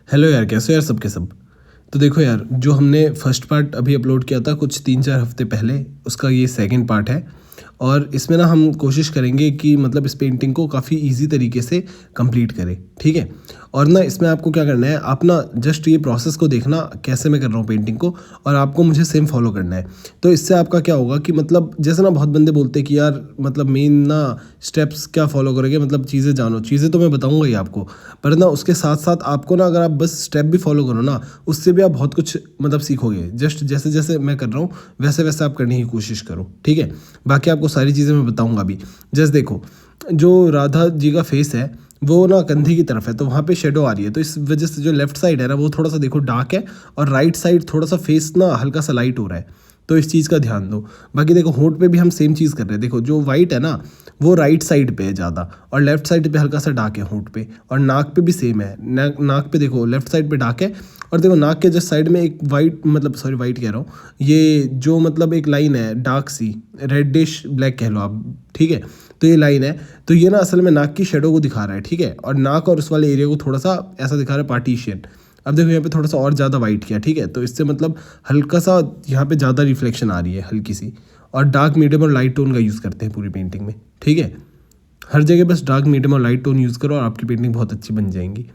Hello यार, कैसे हो यार सबके सब। तो देखो यार, जो हमने फर्स्ट पार्ट अभी अपलोड किया था कुछ 3-4 हफ्ते पहले, उसका ये सेकंड पार्ट है। और इसमें ना हम कोशिश करेंगे कि मतलब इस पेंटिंग को काफ़ी इजी तरीके से कंप्लीट करें, ठीक है। और ना इसमें आपको क्या करना है, आप ना जस्ट ये प्रोसेस को देखना कैसे मैं कर रहा हूँ पेंटिंग को, और आपको मुझे सेम फॉलो करना है। तो इससे आपका क्या होगा कि मतलब जैसे ना बहुत बंदे बोलते हैं कि यार मतलब मेन ना स्टेप्स क्या फॉलो करोगे, मतलब चीज़ें जानो, चीज़ें तो मैं बताऊंगा ही आपको, पर ना उसके साथ साथ आपको ना अगर आप बस स्टेप भी फॉलो करो ना, उससे भी आप बहुत कुछ मतलब सीखोगे। जस्ट जैसे जैसे मैं कर रहा हूँ वैसे वैसे आप करने की कोशिश करो, ठीक है। बाकी आपको सारी चीज़ें मैं बताऊंगा भी। जस्ट देखो, जो राधा जी का फेस है वो ना कंधे की तरफ है, तो वहाँ पे शेडो आ रही है, तो इस वजह से जो लेफ्ट साइड है ना वो थोड़ा सा देखो डार्क है, और राइट साइड थोड़ा सा फेस ना हल्का सा लाइट हो रहा है, तो इस चीज़ का ध्यान दो। बाकी देखो होंठ पे भी हम सेम चीज़ कर रहे हैं। देखो जो वाइट है ना वो राइट साइड पे है ज़्यादा, और लेफ्ट साइड पे हल्का सा डार्क है होंठ पे, और नाक पे भी सेम है। नाक पे देखो लेफ्ट साइड पे डार्क है, और देखो नाक के जस्ट साइड में एक वाइट, मतलब सॉरी वाइट कह रहा हूँ, ये जो मतलब एक लाइन है डार्क सी, रेडिश ब्लैक कह लो आप, ठीक है। तो ये लाइन है, तो ये ना असल में नाक की शेडो को दिखा रहा है, ठीक है। और नाक और उस वाले एरिया को थोड़ा सा ऐसा दिखा रहा है पार्टीशन। अब देखो यहाँ पे थोड़ा सा और ज़्यादा वाइट किया, ठीक है, तो इससे मतलब हल्का सा यहाँ पे ज़्यादा रिफ्लेक्शन आ रही है हल्की सी। और डार्क मीडियम और लाइट टोन का यूज़ करते हैं पूरी पेंटिंग में, ठीक है। हर जगह बस डार्क मीडियम और लाइट टोन यूज़ करो और आपकी पेंटिंग बहुत अच्छी बन जाएंगी।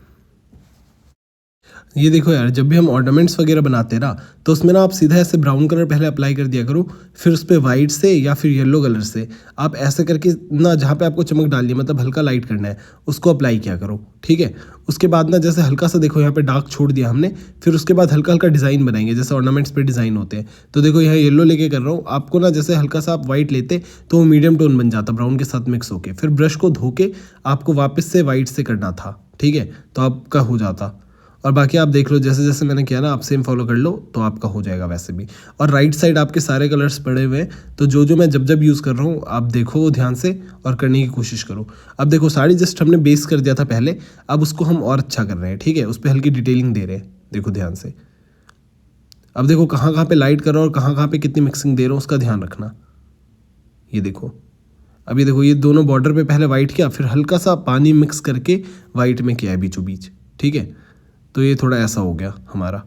ये देखो यार, जब भी हम ऑर्नामेंट्स वगैरह बनाते हैं ना, तो उसमें ना आप सीधा ऐसे ब्राउन कलर पहले अप्लाई कर दिया करो, फिर उस पर वाइट से या फिर येलो कलर से आप ऐसे करके ना जहाँ पे आपको चमक डालनी है, मतलब हल्का लाइट करना है, उसको अप्लाई किया करो, ठीक है। उसके बाद ना जैसे हल्का सा देखो यहाँ पे डार्क छोड़ दिया हमने, फिर उसके बाद हल्का हल्का डिज़ाइन बनाएंगे जैसे ऑर्नामेंट्स पे डिज़ाइन होते हैं। तो देखो यहाँ येलो लेके कर रहा हूँ आपको ना, जैसे हल्का सा आप वाइट लेते तो वो मीडियम टोन बन जाता ब्राउन के साथ मिक्स होके, फिर ब्रश को धो के आपको वापस से वाइट से करना था, ठीक है, तो आपका हो जाता। और बाकी आप देख लो जैसे जैसे मैंने किया ना, आप सेम फॉलो कर लो तो आपका हो जाएगा वैसे भी। और राइट साइड आपके सारे कलर्स पड़े हुए हैं, तो जो जो मैं जब जब यूज़ कर रहा हूँ आप देखो वो ध्यान से और करने की कोशिश करो। अब देखो साड़ी जस्ट हमने बेस कर दिया था पहले, अब उसको हम और अच्छा कर रहे हैं, ठीक है, उस पर हल्की डिटेलिंग दे रहे हैं, देखो ध्यान से। अब देखो कहाँ कहाँ पे लाइट कर रहा हूँ और कहाँ कहाँ पे कितनी मिक्सिंग दे रहा हूँ उसका ध्यान रखना। ये देखो, अब ये देखो, ये दोनों बॉर्डर पे पहले वाइट किया, फिर हल्का सा पानी मिक्स करके वाइट में किया है बीचों बीच, ठीक है। तो ये थोड़ा ऐसा हो गया हमारा,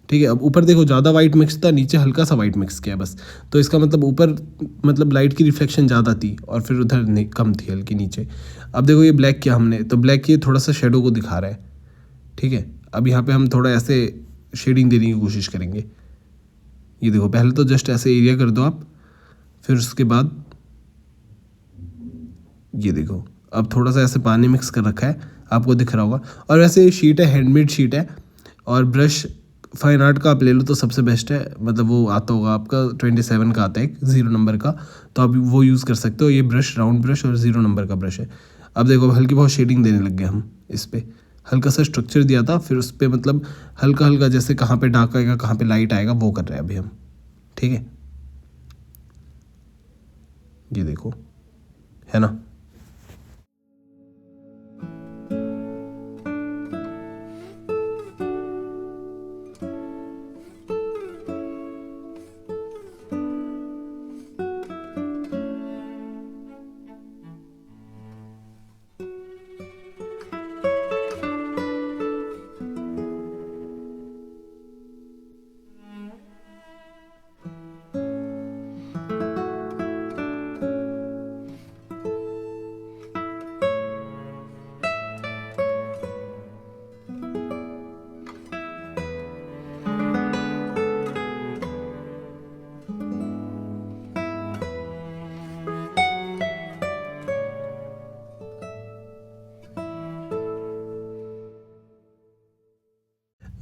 ठीक है। अब ऊपर देखो ज़्यादा वाइट मिक्स था, नीचे हल्का सा वाइट मिक्स किया बस, तो इसका मतलब ऊपर मतलब लाइट की रिफ्लेक्शन ज़्यादा थी और फिर उधर कम थी हल्की नीचे। अब देखो ये ब्लैक किया हमने, तो ब्लैक ये थोड़ा सा शेडो को दिखा रहा है, ठीक है। अब यहाँ पे हम थोड़ा ऐसे शेडिंग देने की कोशिश करेंगे। ये देखो पहले तो जस्ट ऐसे एरिया कर दो आप, फिर उसके बाद ये देखो अब थोड़ा सा ऐसे पानी मिक्स कर रखा है, आपको दिख रहा होगा। और वैसे ये शीट है, हैंडमेड शीट है, और ब्रश फाइन आर्ट का आप ले लो तो सबसे बेस्ट है, मतलब वो आता होगा आपका 27 का आता है एक 0 नंबर का, तो आप वो यूज़ कर सकते हो। ये ब्रश राउंड ब्रश और 0 नंबर का ब्रश है। अब देखो हल्की बहुत शेडिंग देने लग गए हम इस पर, हल्का सा स्ट्रक्चर दिया था, फिर उस पर मतलब हल्का हल्का जैसे कहाँ पे डार्क आएगा कहाँ पे लाइट आएगा वो कर रहे हैं अभी हम, ठीक है। ये देखो, है ना।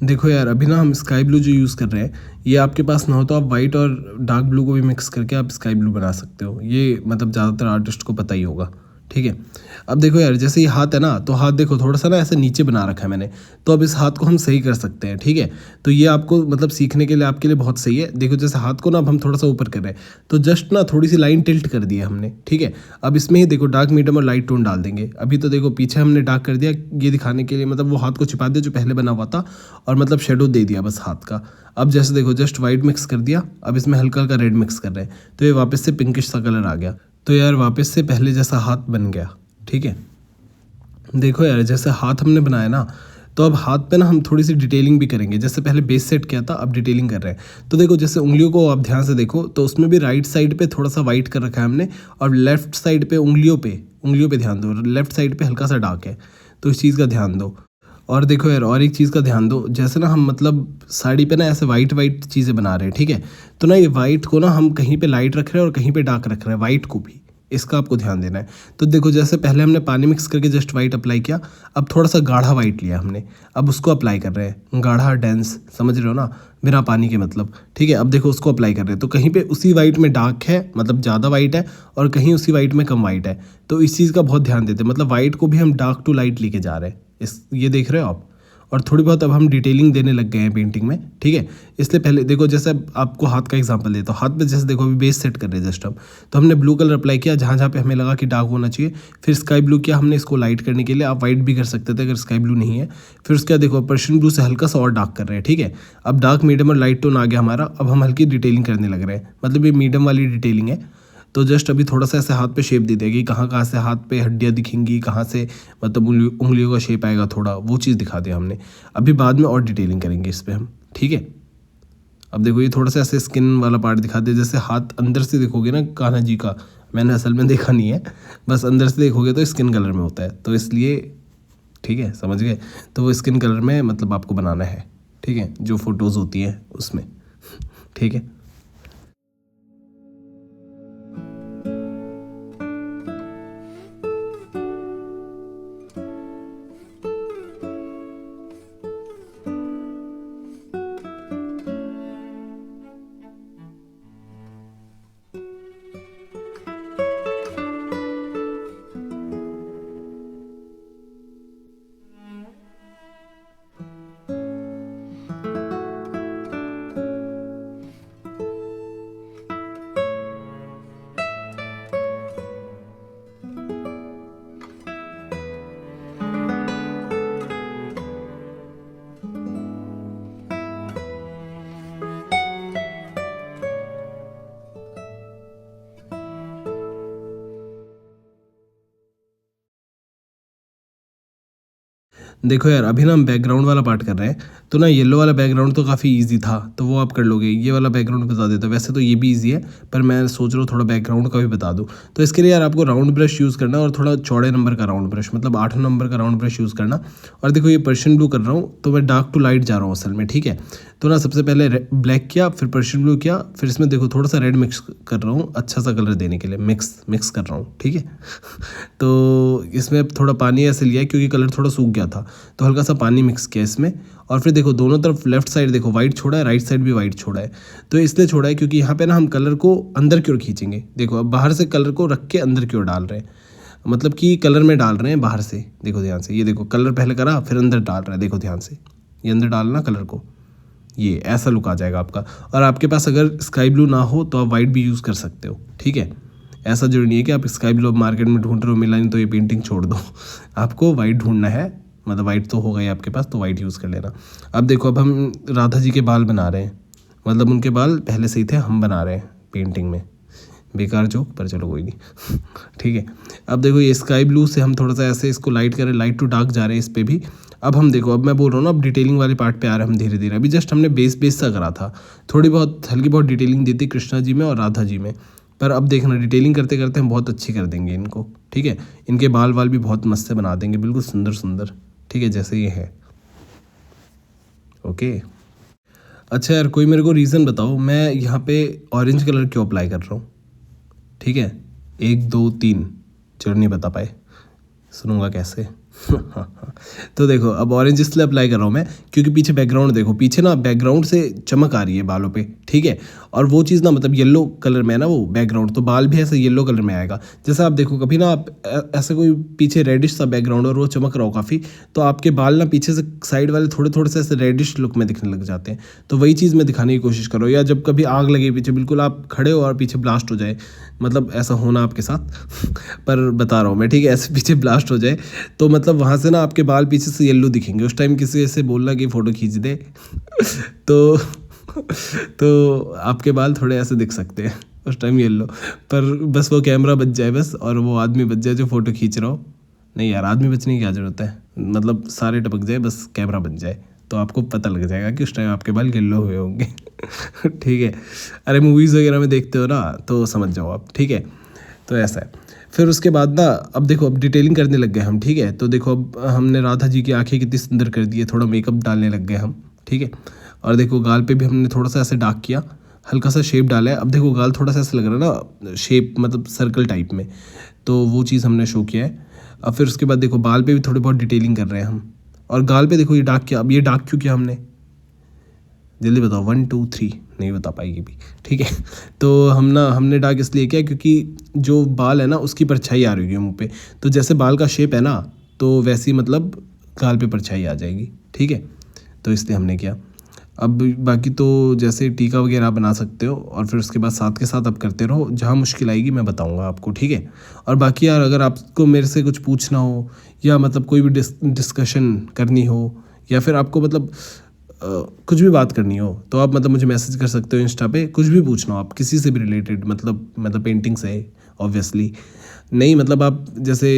देखो यार, अभी ना हम स्काई ब्लू जो यूज़ कर रहे हैं, ये आपके पास ना हो तो आप वाइट और डार्क ब्लू को भी मिक्स करके आप स्काई ब्लू बना सकते हो। ये मतलब ज़्यादातर आर्टिस्ट को पता ही होगा, ठीक है। अब देखो यार, जैसे ये हाथ है ना, तो हाथ देखो थोड़ा सा ना ऐसे नीचे बना रखा है मैंने, तो अब इस हाथ को हम सही कर सकते हैं, ठीक है। तो ये आपको मतलब सीखने के लिए आपके लिए बहुत सही है। देखो जैसे हाथ को ना अब हम थोड़ा सा ऊपर कर रहे हैं, तो जस्ट ना थोड़ी सी लाइन टिल्ट कर दी है हमने, ठीक है। अब इसमें ही देखो डार्क मीडियम और लाइट टोन डाल देंगे। अभी तो देखो पीछे हमने डार्क कर दिया ये दिखाने के लिए, मतलब वो हाथ को छिपा दिया जो पहले बना हुआ था, और मतलब शेडो दे दिया बस हाथ का। अब जैसे देखो जस्ट वाइट मिक्स कर दिया, अब इसमें हल्का हल्का रेड मिक्स कर रहे हैं, तो ये वापस से पिंकिश सा कलर आ गया। तो यार वापस से पहले जैसा हाथ बन गया, ठीक है। देखो यार जैसे हाथ हमने बनाया ना, तो अब हाथ पे ना हम थोड़ी सी डिटेलिंग भी करेंगे, जैसे पहले बेस सेट किया था, अब डिटेलिंग कर रहे हैं। तो देखो जैसे उंगलियों को आप ध्यान से देखो तो उसमें भी राइट साइड पे थोड़ा सा वाइट कर रखा है हमने, और लेफ्ट साइड पे उंगलियों पे ध्यान दो, लेफ्ट साइड पे हल्का सा डार्क है, तो इस चीज़ का ध्यान दो। और देखो यार, और एक चीज़ का ध्यान दो, जैसे ना हम मतलब साड़ी पे ना ऐसे वाइट वाइट चीज़ें बना रहे हैं, ठीक है, तो ना ये वाइट को ना हम कहीं पे लाइट रख रहे हैं और कहीं पे डार्क रख रहे हैं, वाइट को भी, इसका आपको ध्यान देना है। तो देखो जैसे पहले हमने पानी मिक्स करके जस्ट वाइट अप्लाई किया, अब थोड़ा सा गाढ़ा वाइट लिया हमने, अब उसको अप्लाई कर रहे हैं, गाढ़ा डेंस, समझ रहे हो ना, बिना पानी के मतलब, ठीक है। अब देखो उसको अप्लाई कर रहे हैं, तो कहीं पे उसी वाइट में डार्क है, मतलब ज़्यादा वाइट है, और कहीं उसी वाइट में कम वाइट है, तो इस चीज़ का बहुत ध्यान देते हैं, मतलब वाइट को भी हम डार्क टू लाइट लेके जा रहे हैं, ये देख रहे हो आप। और थोड़ी बहुत अब हम डिटेलिंग देने लग गए हैं पेंटिंग में, ठीक है। इसलिए पहले देखो, जैसे अब आपको हाथ का एग्जांपल देता हूँ, हाथ पे जैसे देखो अभी बेस सेट कर रहे हैं जस्ट अब, तो हमने ब्लू कलर अप्लाई किया जहाँ जहाँ पे हमें लगा कि डार्क होना चाहिए, फिर स्काई ब्लू किया हमने इसको लाइट करने के लिए, आप वाइट भी कर सकते थे अगर स्काई ब्लू नहीं है। फिर उसके बाद देखो पर्शियन ब्लू से हल्का सा और डार्क कर रहे हैं, ठीक है। अब डार्क, मीडियम और लाइट टोन आ गया हमारा, अब हम हल्की डिटेलिंग करने लग रहे हैं, मतलब ये मीडियम वाली डिटेलिंग है। तो जस्ट अभी थोड़ा सा ऐसे हाथ पे शेप दे देगी, कहाँ कहाँ से हाथ पे हड्डियाँ दिखेंगी, कहाँ से मतलब उंगलियों का शेप आएगा, थोड़ा वो चीज़ दिखा दिया हमने। अभी बाद में और डिटेलिंग करेंगे इस पर हम, ठीक है। अब देखो ये थोड़ा सा ऐसे स्किन वाला पार्ट दिखा दे, जैसे हाथ अंदर से देखोगे ना कान्हा जी का, मैंने असल में देखा नहीं है, बस अंदर से देखोगे तो स्किन कलर में होता है, तो इसलिए, ठीक है, समझ गए। तो वो स्किन कलर में मतलब आपको बनाना है, ठीक है, जो फ़ोटोज़ होती हैं उसमें, ठीक है। देखो यार, अभी ना हम बैकग्राउंड वाला पार्ट कर रहे हैं, तो ना येलो वाला बैकग्राउंड तो काफ़ी इजी था, तो वो आप कर लोगे। ये वाला बैकग्राउंड बता देता, वैसे तो ये भी इजी है, पर मैं सोच रहा हूँ थोड़ा बैकग्राउंड का भी बता दूँ। तो इसके लिए यार आपको राउंड ब्रश यूज़ करना, और थोड़ा चौड़े नंबर का राउंड ब्रश, मतलब 8 नंबर का राउंड ब्रश यूज़ करना। और देखो ये पर्शियन ब्लू कर रहा हूँ, तो मैं डार्क टू लाइट जा रहा हूँ असल में, ठीक है। तो ना सबसे पहले ब्लैक किया, फिर पर्शियन ब्लू किया, फिर इसमें देखो थोड़ा सा रेड मिक्स कर रहा हूँ, अच्छा सा कलर देने के लिए मिक्स कर रहा हूँ, ठीक है। तो इसमें थोड़ा पानी ऐसे लिया क्योंकि कलर थोड़ा सूख गया था, तो हल्का सा पानी मिक्स किया इसमें। और फिर देखो दोनों तरफ लेफ्ट साइड देखो वाइट छोड़ा है, राइट साइड भी वाइट छोड़ा है। तो इसलिए छोड़ा है क्योंकि यहाँ पे ना हम कलर को अंदर की ओर खींचेंगे। देखो अब बाहर से कलर को रख के अंदर की ओर डाल रहे हैं, मतलब कि कलर में डाल रहे हैं बाहर से। देखो ध्यान से, ये देखो कलर पहले करा फिर अंदर डाल रहा है, देखो ध्यान से, ये अंदर डालना कलर को, ये ऐसा लुक आ जाएगा आपका। और आपके पास अगर स्काई ब्लू ना हो तो आप वाइट भी यूज़ कर सकते हो, ठीक है। ऐसा जरूरी नहीं है कि आप स्काई ब्लू मार्केट में ढूंढ रहे हो, मिला नहीं तो ये पेंटिंग छोड़ दो। आपको वाइट ढूंढना है, मतलब वाइट तो होगा ही आपके पास, तो वाइट यूज़ कर लेना। अब देखो अब हम राधा जी के बाल बना रहे हैं, मतलब उनके बाल पहले से ही थे, हम बना रहे हैं पेंटिंग में। बेकार जोक, पर चलो कोई नहीं। ठीक है। अब देखो ये स्काई ब्लू से हम थोड़ा सा ऐसे इसको लाइट करें, लाइट टू डार्क जा रहे हैं इस पर भी। अब हम देखो, अब मैं बोल रहा हूँ ना, अब डिटेलिंग वाले पार्ट पे आ रहे हैं हम धीरे धीरे। अभी जस्ट हमने बेस सा करा था, थोड़ी बहुत हल्की बहुत डिटेलिंग दी थी कृष्णा जी में और राधा जी में, पर अब देखना डिटेलिंग करते करते हम बहुत अच्छी कर देंगे इनको, ठीक है। इनके बाल वाल भी बहुत मस्त से बना देंगे, बिल्कुल सुंदर सुंदर, ठीक है, जैसे ये है। ओके। अच्छा यार, कोई मेरे को रीज़न बताओ, मैं यहाँ पे ऑरेंज कलर क्यों अप्लाई कर रहा हूँ, ठीक है। 1 2 3 चलो नहीं बता पाए, सुनूंगा कैसे। तो देखो अब ऑरेंज इसलिए अप्लाई कर रहा हूँ मैं क्योंकि पीछे बैकग्राउंड देखो, पीछे ना बैकग्राउंड से चमक आ रही है बालों पे, ठीक है। और वो चीज़ ना मतलब येलो कलर में है ना वो बैकग्राउंड, तो बाल भी ऐसे येलो कलर में आएगा। जैसा आप देखो कभी ना आप ऐसे कोई पीछे रेडिश सा बैकग्राउंड और वो चमक रहा हो काफ़ी, तो आपके बाल ना पीछे से साइड वाले थोड़े थोड़े से ऐसे रेडिश लुक में दिखने लग जाते हैं। तो वही चीज़ मैं दिखाने की कोशिश करो, या जब कभी आग लगे पीछे, बिल्कुल आप खड़े हो और पीछे ब्लास्ट हो जाए, मतलब ऐसा होना आपके साथ। पर बता रहा हूँ मैं, ठीक है, ऐसे पीछे ब्लास्ट हो जाए तो मतलब वहाँ से ना आपके बाल पीछे से येलो दिखेंगे। उस टाइम किसी ऐसे बोलना कि फ़ोटो खींच दे तो तो आपके बाल थोड़े ऐसे दिख सकते हैं उस टाइम येलो। पर बस वो कैमरा बच जाए बस, और वो आदमी बच जाए जो फ़ोटो खींच रहा हो। नहीं यार, आदमी बचने की क्या ज़रूरत है, मतलब सारे टपक जाए, बस कैमरा बन जाए, तो आपको पता लग जाएगा कि उस टाइम आपके बाल येलो हुए होंगे। ठीक है, अरे मूवीज़ वगैरह में देखते हो ना, तो समझ जाओ आप। ठीक है, तो ऐसा है। फिर उसके बाद ना, अब देखो, अब डिटेलिंग करने लग गए हम। ठीक है, तो देखो अब हमने राधा जी की आंखें कितनी सुंदर कर दी है, थोड़ा मेकअप डालने लग गए हम। ठीक है, और देखो गाल पे भी हमने थोड़ा सा ऐसे डार्क किया, हल्का सा शेप डाला है। अब देखो गाल थोड़ा सा ऐसा लग रहा है ना, शेप मतलब सर्कल टाइप में, तो वो चीज़ हमने शो किया है। अब फिर उसके बाद देखो बाल पे भी थोड़ी बहुत डिटेलिंग कर रहे हैं हम। और गाल पे देखो ये डार्क किया। अब ये डार्क क्यों किया हमने, जल्दी बताओ, 1 2 3, नहीं बता पाएगी भी। ठीक है, तो हमने डार्क इसलिए किया क्योंकि जो बाल है ना उसकी परछाई आ रही है मुंह पे, तो जैसे बाल का शेप है ना, तो वैसी मतलब गाल पे परछाई आ जाएगी। ठीक है, तो इसलिए हमने किया। अब बाकी तो जैसे टीका वगैरह आप बना सकते हो, और फिर उसके बाद साथ के साथ आप करते रहो, जहाँ मुश्किल आएगी मैं बताऊंगा आपको। ठीक है, और बाकी यार अगर आपको मेरे से कुछ पूछना हो, या मतलब कोई भी डिस्कशन करनी हो, या फिर आपको मतलब कुछ भी बात करनी हो, तो आप मतलब मुझे मैसेज कर सकते हो इंस्टा पे, कुछ भी पूछना हो आप, किसी से भी रिलेटेड, मतलब पेंटिंग से ऑब्वियसली नहीं, मतलब आप जैसे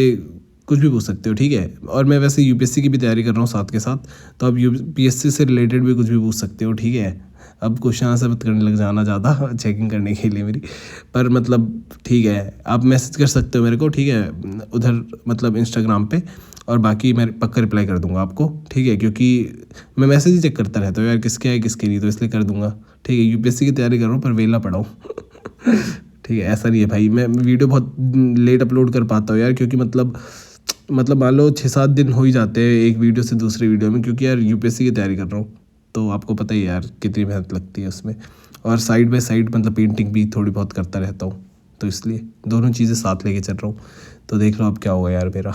कुछ भी पूछ सकते हो। ठीक है, और मैं वैसे यूपीएससी की भी तैयारी कर रहा हूँ साथ के साथ, तो आप यूपीएससी से रिलेटेड भी कुछ भी पूछ सकते हो। ठीक है, अब क्वेश्चन आंसर मत करने लग जाना ज़्यादा चेकिंग करने के लिए मेरी, पर मतलब ठीक है, आप मैसेज कर सकते हो मेरे को। ठीक है, उधर मतलब इंस्टाग्राम पे, और बाकी मैं पक्का रिप्लाई कर दूंगा आपको। ठीक है, क्योंकि मैं मैसेज ही चेक करता रहता हूँ यार, किसके है किसके नहीं, तो इसलिए कर दूंगा। ठीक है, यूपीएससी की तैयारी कर रहा हूँ पर वेला पड़ा हूँ। ठीक है, ऐसा नहीं है भाई, मैं वीडियो बहुत लेट अपलोड कर पाता हूँ यार, क्योंकि मतलब मान लो 6-7 दिन हो ही जाते हैं एक वीडियो से दूसरे वीडियो में, क्योंकि यार यूपीएससी की तैयारी कर रहा हूँ, तो आपको पता ही है यार कितनी मेहनत लगती है उसमें, और साइड बाय साइड मतलब पेंटिंग भी थोड़ी बहुत करता रहता हूँ, तो इसलिए दोनों चीज़ें साथ लेके चल रहा हूँ। तो देख लो अब क्या होगा यार मेरा।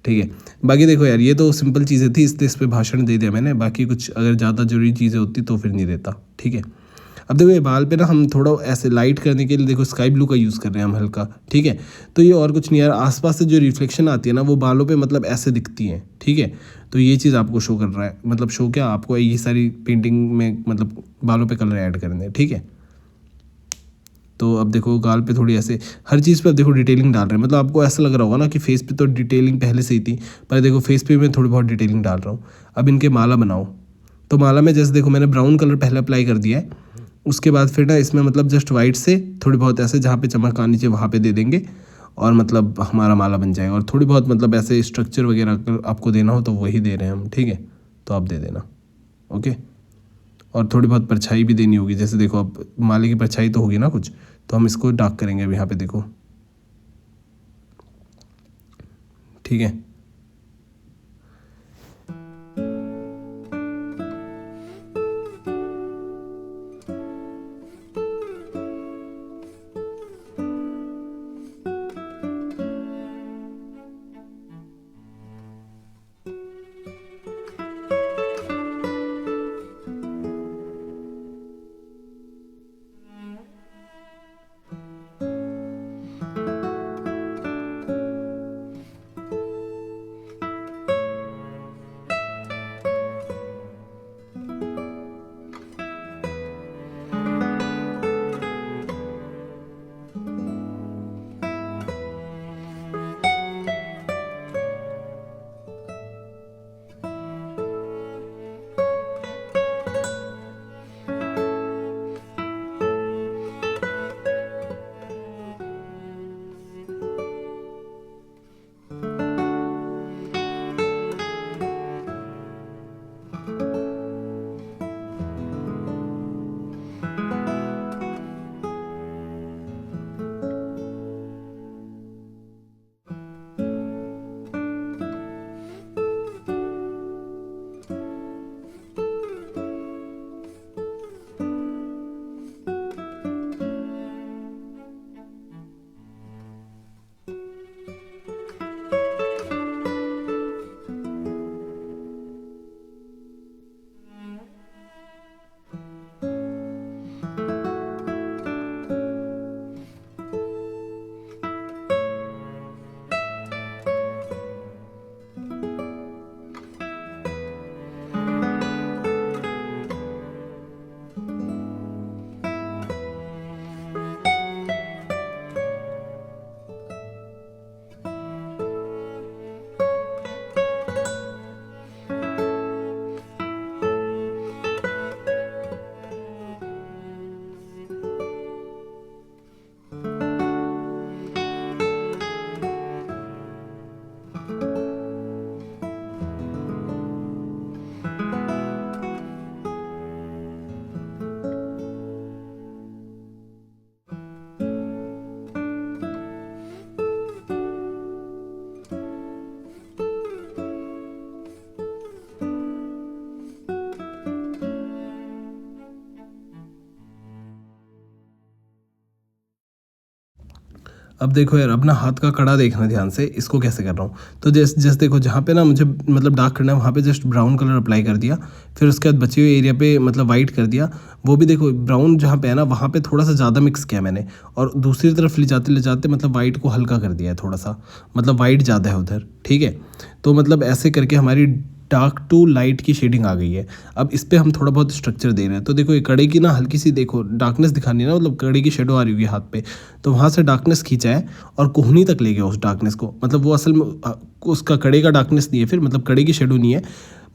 ठीक है, बाकी देखो यार, ये तो सिंपल चीज़ें थी, इसलिए इस पर भाषण दे दिया मैंने, बाकी कुछ अगर ज़्यादा ज़रूरी चीज़ें होती तो फिर नहीं देता। ठीक है, अब देखो ये बाल पे ना हम थोड़ा ऐसे लाइट करने के लिए देखो स्काई ब्लू का यूज़ कर रहे हैं हम हल्का। ठीक है, तो ये और कुछ नहीं यार, आसपास से जो रिफ्लेक्शन आती है ना, वो बालों पे मतलब ऐसे दिखती हैं। ठीक है, तो ये चीज़ आपको शो कर रहा है, मतलब शो क्या, आपको ये सारी पेंटिंग में मतलब बालों पे कलर ऐड करने हैं। ठीक है, तो अब देखो गाल पे थोड़ी ऐसे हर चीज़ पे अब देखो डिटेलिंग डाल रहे हैं, मतलब आपको ऐसा लग रहा होगा ना कि फेस पे तो डिटेलिंग पहले से ही थी, पर देखो फेस पे मैं थोड़ी बहुत डिटेलिंग डाल रहा हूँ। अब इनके माला बनाओ, तो माला में जैसे देखो मैंने ब्राउन कलर पहले अप्लाई कर दिया है, उसके बाद फिर ना इसमें मतलब जस्ट वाइट से थोड़ी बहुत ऐसे जहाँ पे चमक आनी चाहिए वहाँ पे दे देंगे, और मतलब हमारा माला बन जाएगा। और थोड़ी बहुत मतलब ऐसे स्ट्रक्चर वगैरह अगर आपको देना हो तो वही दे रहे हैं हम। ठीक है, तो आप दे देना। ओके, और थोड़ी बहुत परछाई भी देनी होगी, जैसे देखो अब माले की परछाई तो होगी ना कुछ, तो हम इसको डार्क करेंगे अब यहाँ पे देखो। ठीक है, अब देखो यार, अपना हाथ का कड़ा देखना ध्यान से, इसको कैसे कर रहा हूँ। तो जैसे देखो, जहाँ पे ना मुझे मतलब डार्क करना है वहाँ पे जस्ट ब्राउन कलर अप्लाई कर दिया, फिर उसके बाद बचे हुए एरिया पे मतलब वाइट कर दिया। वो भी देखो ब्राउन जहाँ पे है ना वहाँ पे थोड़ा सा ज़्यादा मिक्स किया मैंने, और दूसरी तरफ ले जाते मतलब वाइट को हल्का कर दिया है थोड़ा सा, मतलब वाइट ज़्यादा है उधर, ठीक है। तो मतलब ऐसे करके हमारी डार्क टू लाइट की शेडिंग आ गई है। अब इस पे हम थोड़ा बहुत स्ट्रक्चर दे रहे हैं। तो देखो ये कड़े की ना हल्की सी देखो डार्कनेस दिखानी है ना, मतलब कड़े की शेडो आ रही होगी हाथ पे, तो वहाँ से डार्कनेस खींचा है और कोहनी तक ले गया उस डार्कनेस को। मतलब वो असल में उसका कड़े का डार्कनेस नहीं है, फिर मतलब कड़े की शेडो नहीं है,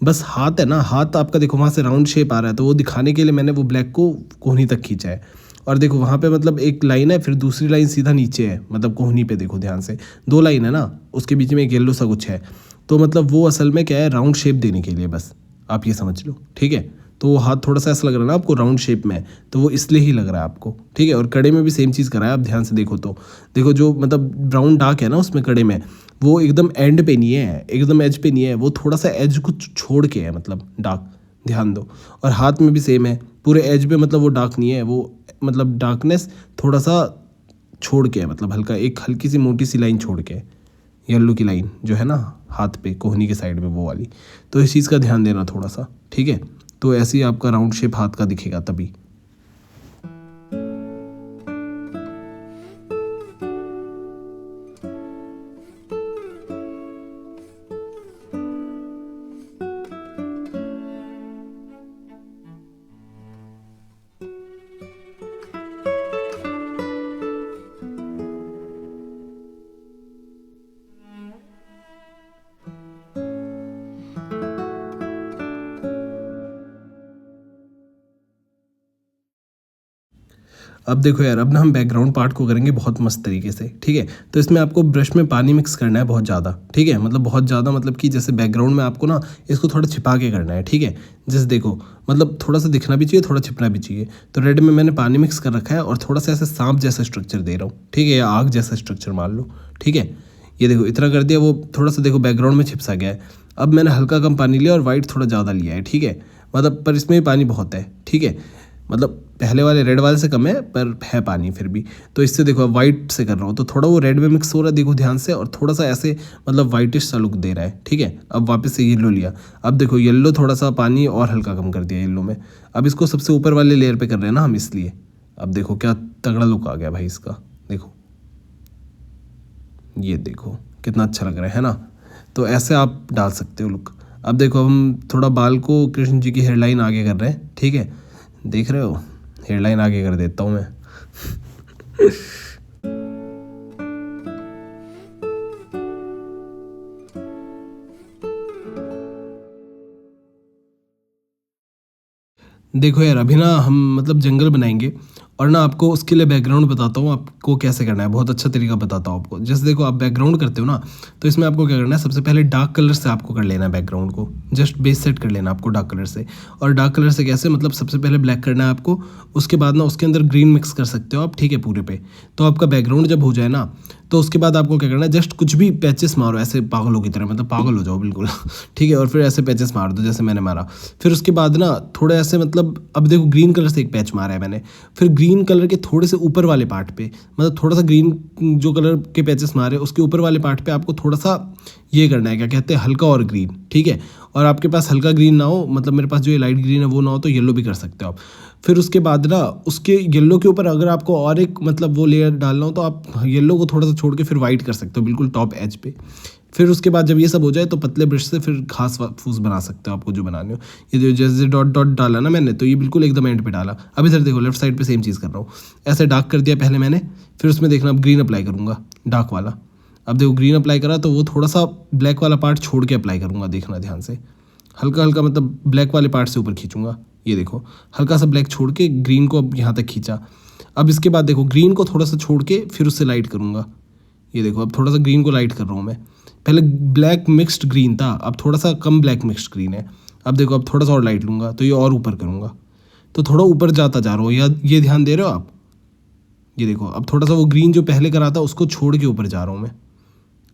बस हाथ है ना, हाथ आपका देखो वहाँ से राउंड शेप आ रहा है, तो वो दिखाने के लिए मैंने वो ब्लैक को कोहनी तक खींचा है। और देखो वहाँ पे मतलब एक लाइन है, फिर दूसरी लाइन सीधा नीचे है, मतलब कोहनी पे देखो ध्यान से 2 लाइन है ना, उसके बीच में एक येलो सा कुछ है। तो मतलब वो असल में क्या है, राउंड शेप देने के लिए, बस आप ये समझ लो, ठीक है। तो वो हाथ थोड़ा सा ऐसा लग रहा है ना आपको राउंड शेप में, तो वो इसलिए ही लग रहा है आपको, ठीक है। और कड़े में भी सेम चीज़ करा है, आप ध्यान से देखो तो देखो जो मतलब ब्राउन डार्क है ना उसमें कड़े में, वो एकदम एंड पे नहीं है, एकदम एज पे नहीं है, वो थोड़ा सा एज को छोड़ के है, मतलब डार्क, ध्यान दो। और हाथ में भी सेम है, पूरे एज पे मतलब वो डार्क नहीं है, वो मतलब डार्कनेस थोड़ा सा छोड़ के है, मतलब हल्का एक हल्की सी मोटी सी लाइन छोड़ के, येलो की लाइन जो है ना हाथ पे कोहनी के साइड में वो वाली। तो इस चीज़ का ध्यान देना थोड़ा सा, ठीक है। तो ऐसे ही आपका राउंड शेप हाथ का दिखेगा तभी। अब देखो यार, अब ना हम बैकग्राउंड पार्ट को करेंगे बहुत मस्त तरीके से, ठीक है। तो इसमें आपको ब्रश में पानी मिक्स करना है बहुत ज़्यादा, ठीक है, मतलब बहुत ज़्यादा, मतलब कि जैसे बैकग्राउंड में आपको ना इसको थोड़ा छिपा के करना है, ठीक है। जैसे देखो मतलब थोड़ा सा दिखना भी चाहिए, थोड़ा छिपना भी चाहिए। तो रेड में मैंने पानी मिक्स कर रखा है और थोड़ा सा ऐसे सांप जैसा स्ट्रक्चर दे रहा हूँ, ठीक है, या आग जैसा स्ट्रक्चर मान लो, ठीक है। ये देखो इतना कर दिया, वो थोड़ा सा देखो बैकग्राउंड में छिपसा गया है। अब मैंने हल्का कम पानी लिया और वाइट थोड़ा ज़्यादा लिया है, ठीक है, मतलब पर इसमें भी पानी बहुत है, ठीक है, मतलब पहले वाले रेड वाले से कम है पर है पानी फिर भी। तो इससे देखो वाइट से कर रहा हूँ तो थोड़ा वो रेड में मिक्स हो रहा है, देखो ध्यान से, और थोड़ा सा ऐसे मतलब वाइटिश सा लुक दे रहा है, ठीक है। अब वापस से येलो लिया, अब देखो येलो थोड़ा सा पानी और हल्का कम कर दिया येलो में। अब इसको सबसे ऊपर वाले लेयर पे कर रहे हैं ना हम, इसलिए अब देखो क्या तगड़ा लुक आ गया भाई इसका, देखो ये देखो कितना अच्छा लग रहा है ना। तो ऐसे आप डाल सकते हो लुक। अब देखो हम थोड़ा बाल को कृष्ण जी की हेयरलाइन आगे कर रहे हैं, ठीक है, देख रहे हो, हेयरलाइन आगे कर देता हूँ मैं। देखो यार, अभी ना हम मतलब जंगल बनाएंगे, और ना आपको उसके लिए बैकग्राउंड बताता हूँ आपको कैसे करना है, बहुत अच्छा तरीका बताता हूँ आपको। जैसे देखो आप बैकग्राउंड करते हो ना, तो इसमें आपको क्या करना है, सबसे पहले डार्क कलर से आपको कर लेना है बैकग्राउंड को, जस्ट बेस सेट कर लेना आपको डार्क कलर से। और डार्क कलर से कैसे, मतलब सबसे पहले ब्लैक करना है आपको, उसके बाद ना उसके अंदर ग्रीन मिक्स कर सकते हो आप, ठीक है, पूरे पे। तो आपका बैकग्राउंड जब हो जाए ना, तो उसके बाद आपको क्या करना है, जस्ट कुछ भी पैचेस मारो ऐसे पागलों की तरह, मतलब पागल हो जाओ बिल्कुल, ठीक है। और फिर ऐसे पैचेस मार दो जैसे मैंने मारा। फिर उसके बाद ना थोड़ा ऐसे मतलब अब देखो ग्रीन कलर से एक पैच मारा है मैंने, फिर ग्रीन कलर के थोड़े से ऊपर वाले पार्ट पे, मतलब थोड़ा सा ग्रीन जो कलर के पैचेस मारे उसके ऊपर वाले पार्ट पे आपको थोड़ा सा ये करना है, क्या कहते हैं, हल्का और ग्रीन, ठीक है। और आपके पास हल्का ग्रीन ना हो, मतलब मेरे पास जो ये लाइट ग्रीन है वो ना हो, तो येलो भी कर सकते हो आप। फिर उसके बाद ना उसके येलो के ऊपर अगर आपको और एक मतलब वो लेयर डालना हो, तो आप येलो को थोड़ा सा छोड़ के फिर वाइट कर सकते हो बिल्कुल टॉप एज पे। फिर उसके बाद जब ये सब हो जाए तो पतले ब्रश से फिर घास फूस बना सकते हो आपको जो बनाने हो। ये जो जैसे डॉट डॉट डाला ना मैंने, तो ये बिल्कुल एकदम एंड पे डाला। अब इधर देखो लेफ्ट साइड पे सेम चीज़ कर रहा हूँ, ऐसे डार्क कर दिया पहले मैंने, फिर उसमें देखना अब ग्रीन अप्लाई करूँगा डार्क वाला। अब देखो ग्रीन अप्लाई करा तो वो थोड़ा सा ब्लैक वाला पार्ट छोड़ के अप्लाई करूँगा, देखना ध्यान से, हल्का हल्का मतलब ब्लैक वाले पार्ट से ऊपर खींचूंगा। ये देखो हल्का सा ब्लैक छोड़ के ग्रीन को अब यहाँ तक खींचा। अब इसके बाद देखो ग्रीन को थोड़ा सा छोड़ के फिर उससे लाइट करूँगा। ये देखो अब थोड़ा सा ग्रीन को लाइट कर रहा हूँ मैं, पहले ब्लैक मिक्स्ड ग्रीन था, अब थोड़ा सा कम ब्लैक मिक्स्ड ग्रीन है। अब देखो अब थोड़ा सा और लाइट लूँगा तो ये और ऊपर करूँगा, तो थोड़ा ऊपर जाता जा रहा हूँ, या ये ध्यान दे रहे हो आप। ये देखो अब थोड़ा सा वो ग्रीन जो पहले करा था उसको छोड़ के ऊपर जा रहा हूँ मैं।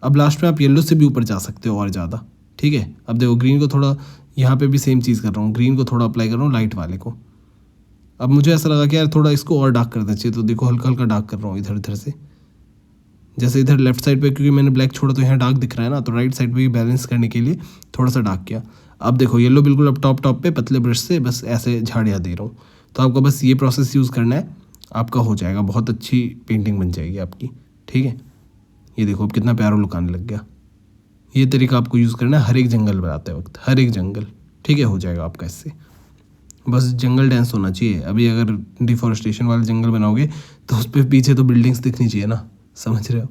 अब लास्ट में आप येलो से भी ऊपर जा सकते हो और ज़्यादा, ठीक है। अब देखो ग्रीन को थोड़ा यहाँ पे भी सेम चीज़ कर रहा हूँ, ग्रीन को थोड़ा अप्लाई कर रहा हूँ लाइट वाले को। अब मुझे ऐसा लगा कि यार थोड़ा इसको और डार्क करना चाहिए, तो देखो हल्का हल्का डार्क कर रहा हूँ इधर उधर से। जैसे इधर लेफ्ट साइड पे क्योंकि मैंने ब्लैक छोड़ा तो यहाँ डार्क दिख रहा है ना, तो राइट साइड पे भी बैलेंस करने के लिए थोड़ा सा डार्क किया। अब देखो येलो बिल्कुल अब टॉप पे पतले ब्रश से बस ऐसे झाड़ियाँ दे रहा हूँ। तो आपको बस ये प्रोसेस यूज़ करना है, आपका हो जाएगा, बहुत अच्छी पेंटिंग बन जाएगी आपकी। ठीक है, ये देखो अब कितना प्यारा लुक आने लग गया। ये तरीका आपको यूज़ करना है हर एक जंगल बनाते वक्त, हर एक जंगल। ठीक है, हो जाएगा आपका इससे। बस जंगल डांस होना चाहिए। अभी अगर डिफॉरेस्टेशन वाले जंगल बनाओगे तो उस पर पीछे तो बिल्डिंग्स दिखनी चाहिए ना, समझ रहे हो।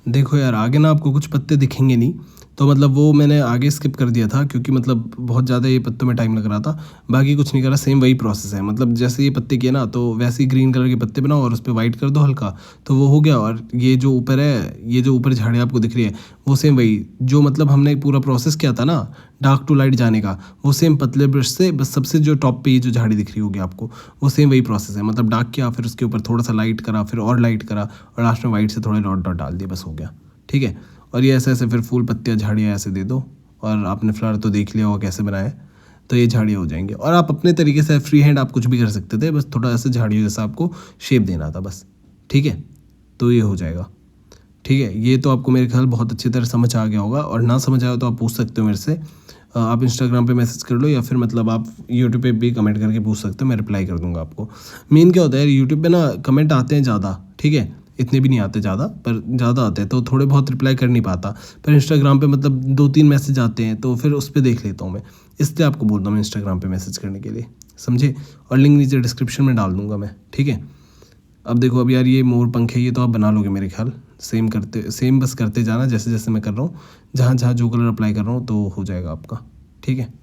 देखो यार आगे ना आपको कुछ पत्ते दिखेंगे नहीं, तो मतलब वो मैंने आगे स्किप कर दिया था क्योंकि मतलब बहुत ज़्यादा ये पत्तों में टाइम लग रहा था। बाकी कुछ नहीं करा, सेम वही प्रोसेस है, मतलब जैसे ये पत्ते किए ना तो वैसे ही ग्रीन कलर के पत्ते बनाओ और उस पर वाइट कर दो हल्का, तो वो हो गया। और ये जो ऊपर है, ये जो ऊपर झाड़ियाँ आपको दिख रही है, वो सेम वही जो मतलब हमने पूरा प्रोसेस किया था ना डार्क टू लाइट जाने का, वो सेम पतले ब्रश से बस सबसे जो टॉप पे ये जो झाड़ी दिख रही होगी आपको, वो सेम वही प्रोसेस है। मतलब डार्क किया, फिर उसके ऊपर थोड़ा सा लाइट करा, फिर और लाइट करा, और लास्ट में वाइट से थोड़े डॉट डॉट डाल दिए, बस हो गया। ठीक है, और ये ऐसे ऐसे फिर फूल पत्तियाँ झाड़ियाँ ऐसे दे दो। और आपने फ्लावर तो देख लिया होगा कैसे बनाया है, तो ये झाड़ियाँ हो जाएंगी। और आप अपने तरीके से फ्री हैंड आप कुछ भी कर सकते थे, बस थोड़ा ऐसे झाड़ियों जैसा आपको शेप देना था बस। ठीक है, तो ये हो जाएगा। ठीक है, ये तो आपको मेरे ख्याल बहुत अच्छी तरह समझ आ गया होगा, और ना समझ आया तो आप पूछ सकते हो मेरे से। आप इंस्टाग्राम पे मैसेज कर लो, या फिर मतलब आप यूट्यूब पे भी कमेंट करके पूछ सकते हो, मैं रिप्लाई कर दूंगा आपको। मेन क्या होता है यार, यूट्यूब पे ना कमेंट आते हैं ज़्यादा, ठीक है, इतने भी नहीं आते ज़्यादा, पर ज़्यादा आते हैं तो थोड़े बहुत रिप्लाई कर नहीं पाता। पर इंस्टाग्राम पे मतलब 2-3 मैसेज आते हैं तो फिर उस पर देख लेता हूँ मैं, इसलिए आपको बोलता हूँ इंस्टाग्राम पे मैसेज करने के लिए, समझे। और लिंक नीचे डिस्क्रिप्शन में डाल दूंगा मैं। ठीक है, अब देखो अब यार ये मोर पंख है, ये तो आप बना लोगे मेरे ख्याल। सेम बस करते जाना जैसे जैसे मैं कर रहा हूँ, जहाँ जहाँ जो कलर अप्लाई कर रहा हूँ, तो हो जाएगा आपका। ठीक है।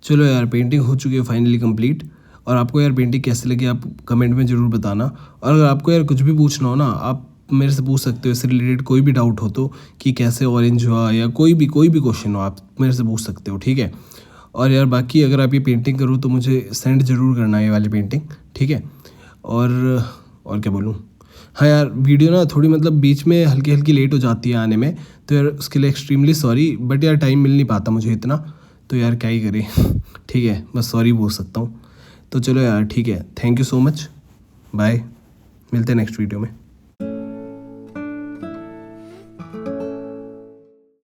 चलो यार, पेंटिंग हो चुकी है फाइनली कंप्लीट। और आपको यार पेंटिंग कैसे लगी आप कमेंट में ज़रूर बताना। और अगर आपको यार कुछ भी पूछना हो ना, आप मेरे से पूछ सकते हो। इससे रिलेटेड कोई भी डाउट हो तो, कि कैसे ऑरेंज हुआ या कोई भी क्वेश्चन हो, आप मेरे से पूछ सकते हो, ठीक है। और यार बाकी अगर आप ये पेंटिंग करो तो मुझे सेंड ज़रूर करना ये वाली पेंटिंग, ठीक है। और क्या बोलूँ, हाँ यार, वीडियो ना थोड़ी मतलब बीच में हल्की हल्की लेट हो जाती है आने में, तो यार उसके लिए एक्सट्रीमली सॉरी। बट यार टाइम मिल नहीं पाता मुझे इतना, तो यार क्या ही करें ठीक है, बस सॉरी बोल सकता हूँ। तो चलो यार ठीक है, thank you so much, bye, मिलते हैं नेक्स्ट वीडियो में।